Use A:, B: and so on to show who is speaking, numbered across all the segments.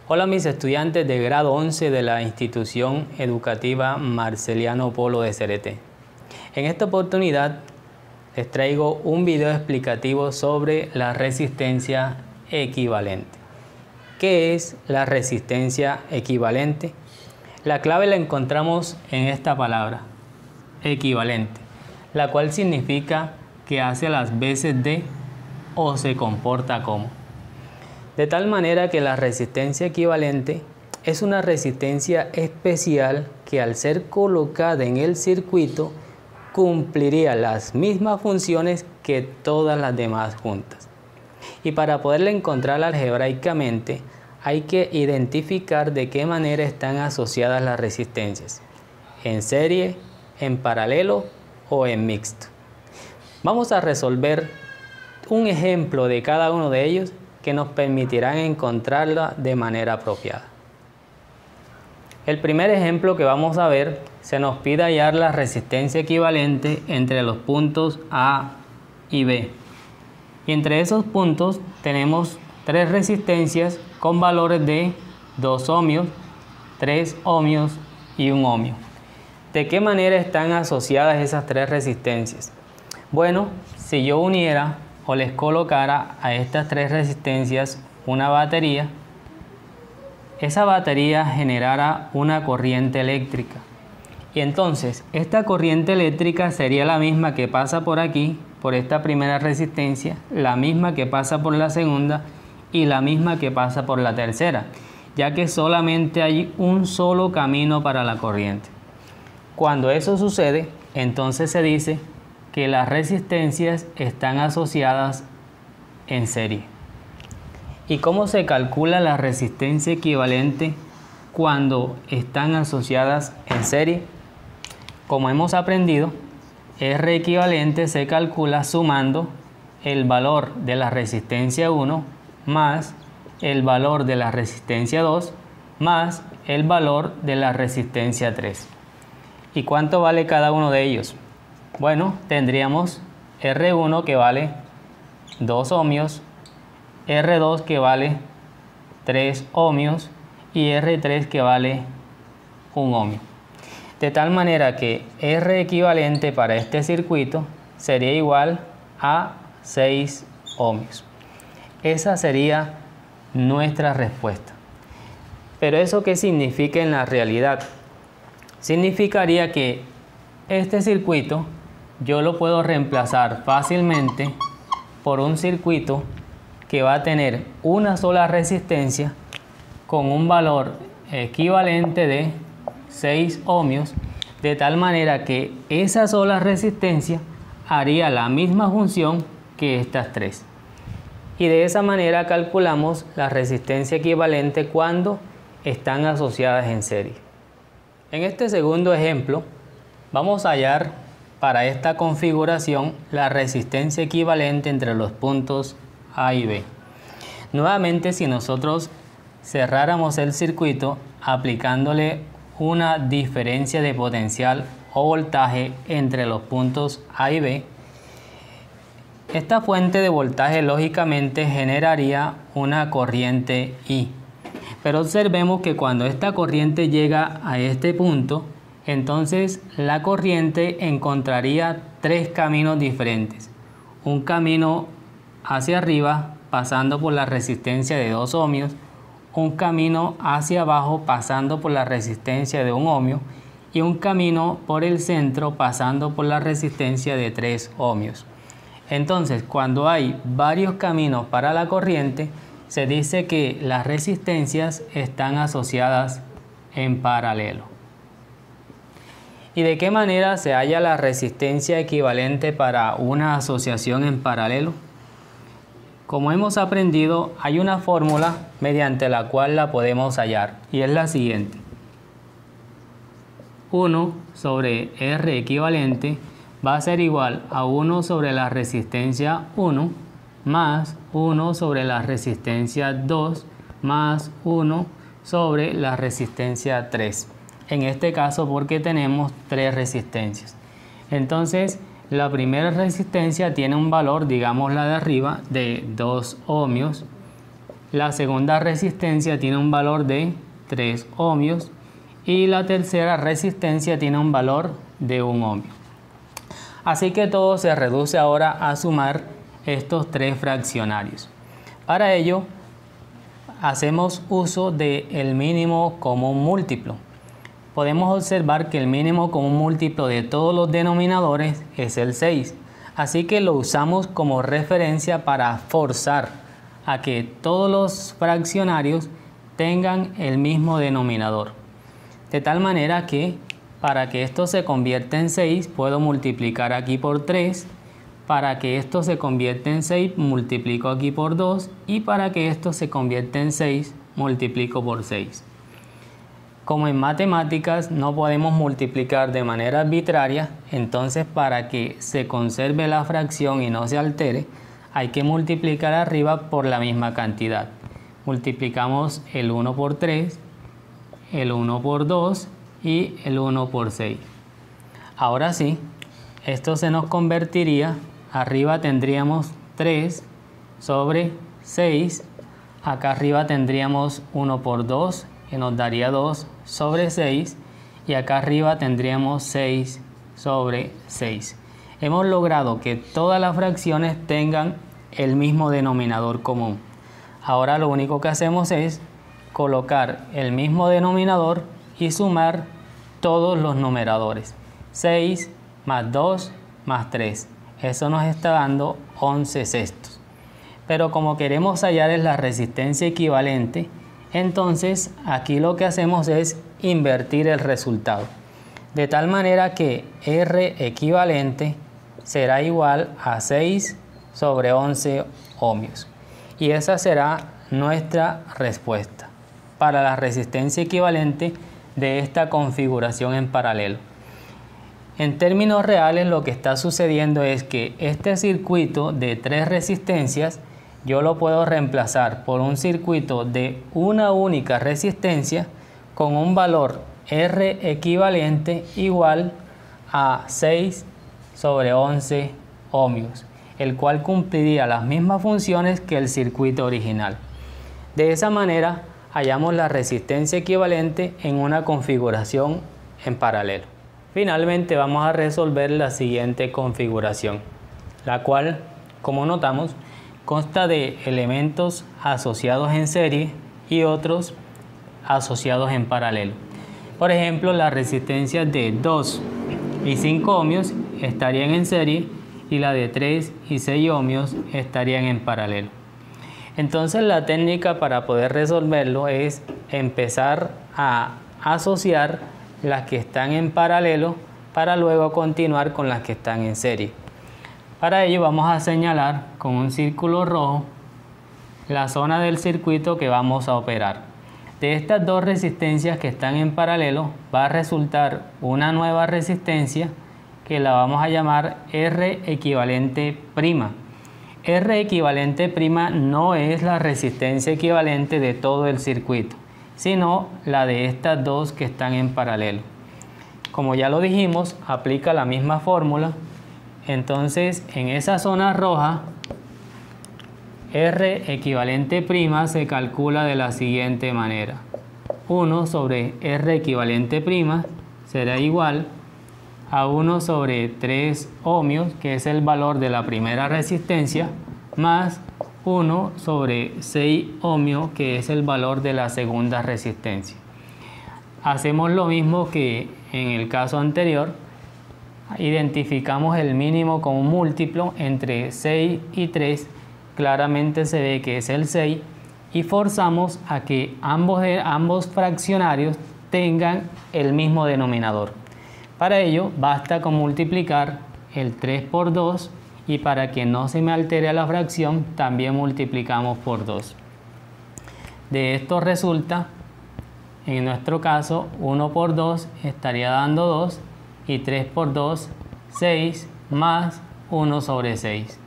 A: Hola mis estudiantes de grado 11 de la institución educativa Marceliano Polo de Cereté. En esta oportunidad les traigo un video explicativo sobre la resistencia equivalente. ¿Qué es la resistencia equivalente? La clave la encontramos en esta palabra, equivalente, la cual significa que hace las veces de o se comporta como. De tal manera que la resistencia equivalente es una resistencia especial que al ser colocada en el circuito cumpliría las mismas funciones que todas las demás juntas. Y para poderla encontrar algebraicamente hay que identificar de qué manera están asociadas las resistencias, en serie, en paralelo o en mixto. Vamos a resolver un ejemplo de cada uno de ellos que nos permitirán encontrarla de manera apropiada. El primer ejemplo que vamos a ver, se nos pide hallar la resistencia equivalente entre los puntos A y B. Y entre esos puntos tenemos tres resistencias con valores de 2 ohmios, 3 ohmios y 1 ohmio. ¿De qué manera están asociadas esas tres resistencias? Bueno, si yo uniera o les colocara a estas tres resistencias una batería, esa batería generará una corriente eléctrica. Y entonces esta corriente eléctrica sería la misma que pasa por aquí, por esta primera resistencia, la misma que pasa por la segunda y la misma que pasa por la tercera, ya que solamente hay un solo camino para la corriente. Cuando eso sucede, entonces se dice que las resistencias están asociadas en serie. ¿Y cómo se calcula la resistencia equivalente cuando están asociadas en serie? Como hemos aprendido, R equivalente se calcula sumando el valor de la resistencia 1 más el valor de la resistencia 2 más el valor de la resistencia 3. ¿Y cuánto vale cada uno de ellos? Bueno, tendríamos R1 que vale 2 ohmios, R2 que vale 3 ohmios y R3 que vale 1 ohmio. De tal manera que R equivalente para este circuito sería igual a 6 ohmios. Esa sería nuestra respuesta. Pero ¿eso qué significa en la realidad? Significaría que este circuito yo lo puedo reemplazar fácilmente por un circuito que va a tener una sola resistencia con un valor equivalente de 6 ohmios, de tal manera que esa sola resistencia haría la misma función que estas tres. Y de esa manera calculamos la resistencia equivalente cuando están asociadas en serie. En este segundo ejemplo vamos a hallar para esta configuración la resistencia equivalente entre los puntos A y B. Nuevamente, si nosotros cerráramos el circuito aplicándole una diferencia de potencial o voltaje entre los puntos A y B, esta fuente de voltaje lógicamente generaría una corriente I. Pero observemos que cuando esta corriente llega a este punto, entonces la corriente encontraría tres caminos diferentes. Un camino hacia arriba pasando por la resistencia de 2 ohmios, un camino hacia abajo pasando por la resistencia de 1 ohmio y un camino por el centro pasando por la resistencia de 3 ohmios. Entonces, cuando hay varios caminos para la corriente, se dice que las resistencias están asociadas en paralelo. ¿Y de qué manera se halla la resistencia equivalente para una asociación en paralelo? Como hemos aprendido, hay una fórmula mediante la cual la podemos hallar y es la siguiente. 1 sobre R equivalente va a ser igual a 1 sobre la resistencia 1 más 1 sobre la resistencia 2 más 1 sobre la resistencia 3. En este caso porque tenemos tres resistencias. Entonces la primera resistencia tiene un valor, digamos la de arriba, de 2 ohmios la segunda resistencia tiene un valor de 3 ohmios y la tercera resistencia tiene un valor de 1 ohmio. Así que todo se reduce ahora a sumar estos tres fraccionarios. Para ello hacemos uso del mínimo común múltiplo. Podemos observar que el mínimo común múltiplo de todos los denominadores es el 6. Así que lo usamos como referencia para forzar a que todos los fraccionarios tengan el mismo denominador. De tal manera que para que esto se convierta en 6 puedo multiplicar aquí por 3. Para que esto se convierta en 6 multiplico aquí por 2. Y para que esto se convierta en 6 multiplico por 6. Como en matemáticas no podemos multiplicar de manera arbitraria, entonces para que se conserve la fracción y no se altere, hay que multiplicar arriba por la misma cantidad. Multiplicamos el 1 por 3, el 1 por 2 y el 1 por 6. Ahora sí, esto se nos convertiría, arriba tendríamos 3 sobre 6, acá arriba tendríamos 1 por 2, que nos daría 2 sobre 6, y acá arriba tendríamos 6 sobre 6. Hemos logrado que todas las fracciones tengan el mismo denominador común. Ahora lo único que hacemos es colocar el mismo denominador y sumar todos los numeradores. 6 más 2 más 3. Eso nos está dando 11 sextos. Pero como queremos hallar es la resistencia equivalente, entonces aquí lo que hacemos es invertir el resultado. De tal manera que R equivalente será igual a 6 sobre 11 ohmios. Y esa será nuestra respuesta para la resistencia equivalente de esta configuración en paralelo. En términos reales lo que está sucediendo es que este circuito de 3 resistencias yo lo puedo reemplazar por un circuito de una única resistencia con un valor R equivalente igual a 6 sobre 11 ohmios, el cual cumpliría las mismas funciones que el circuito original. De esa manera hallamos la resistencia equivalente en una configuración en paralelo. Finalmente vamos a resolver la siguiente configuración, la cual, como notamos, consta de elementos asociados en serie y otros asociados en paralelo. Por ejemplo, las resistencias de 2 y 5 ohmios estarían en serie y la de 3 y 6 ohmios estarían en paralelo. Entonces la técnica para poder resolverlo es empezar a asociar las que están en paralelo para luego continuar con las que están en serie. Para ello vamos a señalar con un círculo rojo la zona del circuito que vamos a operar. De estas dos resistencias que están en paralelo va a resultar una nueva resistencia que la vamos a llamar R equivalente prima. R equivalente prima no es la resistencia equivalente de todo el circuito, sino la de estas dos que están en paralelo. Como ya lo dijimos, aplica la misma fórmula. Entonces, en esa zona roja, R equivalente prima se calcula de la siguiente manera. 1 sobre R equivalente prima será igual a 1 sobre 3 ohmios, que es el valor de la primera resistencia, más 1 sobre 6 ohmios, que es el valor de la segunda resistencia. Hacemos lo mismo que en el caso anterior. Identificamos el mínimo común múltiplo entre 6 y 3, claramente se ve que es el 6, y forzamos a que ambos fraccionarios tengan el mismo denominador. Para ello basta con multiplicar el 3 por 2 y para que no se me altere la fracción también multiplicamos por 2. De esto resulta, en nuestro caso, 1 por 2 estaría dando 2 y 3 por 2, 6 más 1 sobre 6.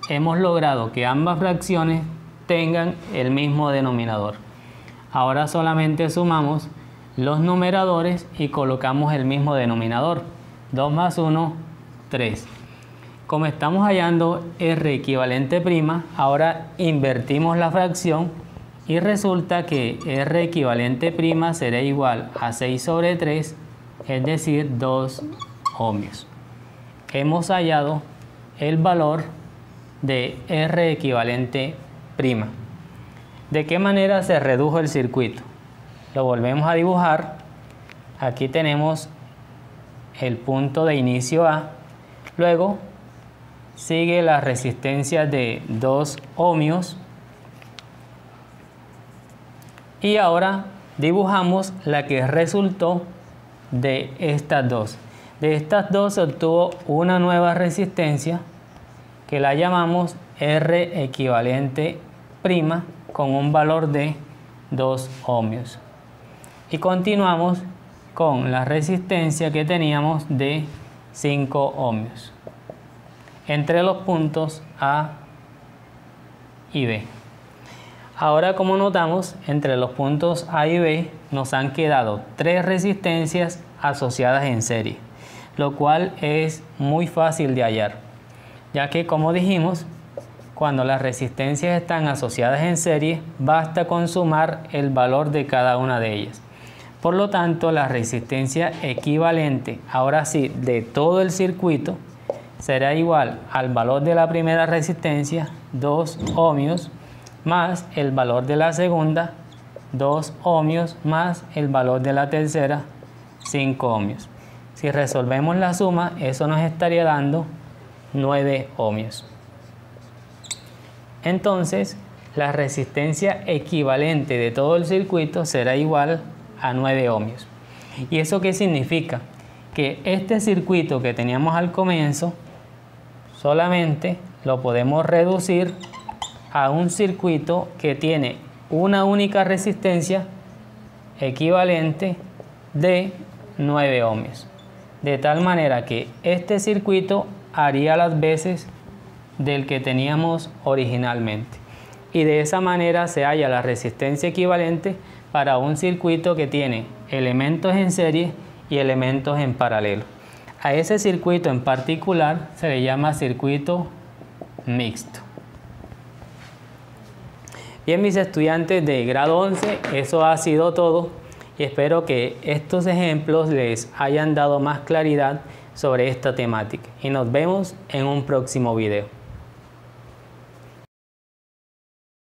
A: Hemos logrado que ambas fracciones tengan el mismo denominador. Ahora solamente sumamos los numeradores y colocamos el mismo denominador. 2 más 1, 3. Como estamos hallando R equivalente prima, ahora invertimos la fracción Y resulta que R equivalente prima será igual a 6 sobre 3, es decir, 2 ohmios. Hemos hallado el valor de R equivalente prima. ¿De qué manera se redujo el circuito? Lo volvemos a dibujar. Aquí tenemos el punto de inicio A. Luego sigue la resistencia de 2 ohmios. Y ahora dibujamos la que resultó de estas dos. De estas dos se obtuvo una nueva resistencia que la llamamos R equivalente prima con un valor de 2 ohmios. Y continuamos con la resistencia que teníamos de 5 ohmios entre los puntos A y B. Ahora, como notamos, entre los puntos A y B nos han quedado 3 resistencias asociadas en serie, lo cual es muy fácil de hallar, ya que, como dijimos, cuando las resistencias están asociadas en serie, basta con sumar el valor de cada una de ellas. Por lo tanto, la resistencia equivalente, ahora sí, de todo el circuito, será igual al valor de la primera resistencia, 2 ohmios, más el valor de la segunda, 2 ohmios, más el valor de la tercera, 5 ohmios. Si resolvemos la suma, eso nos estaría dando 9 ohmios. Entonces, la resistencia equivalente de todo el circuito será igual a 9 ohmios. ¿Y eso qué significa? Que este circuito que teníamos al comienzo solamente lo podemos reducir a un circuito que tiene una única resistencia equivalente de 9 ohmios. De tal manera que este circuito haría las veces del que teníamos originalmente. Y de esa manera se halla la resistencia equivalente para un circuito que tiene elementos en serie y elementos en paralelo. A ese circuito en particular se le llama circuito mixto. Bien, mis estudiantes de grado 11, eso ha sido todo y espero que estos ejemplos les hayan dado más claridad sobre esta temática y nos vemos en un próximo video.